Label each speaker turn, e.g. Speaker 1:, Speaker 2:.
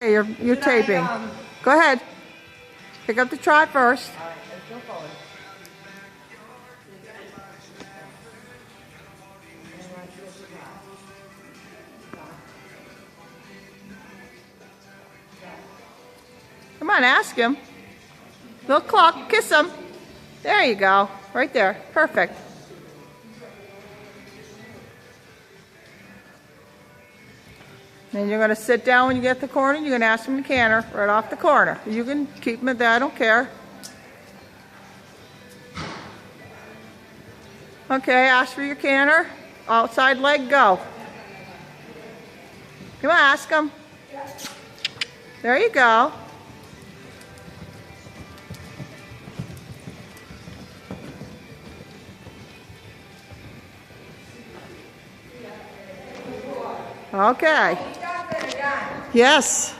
Speaker 1: Hey, you're taping. Go ahead. Pick up the trot first.
Speaker 2: All right, let's go forward.
Speaker 1: Come on, ask him. Little clock, kiss him. There you go. Right there. Perfect. Then you're going to sit down when you get to the corner. You're going to ask him to canter right off the corner. You can keep him at that. I don't care. Okay, ask for your canter. Outside leg, go. Come on, ask him. There you go. Okay. Yes.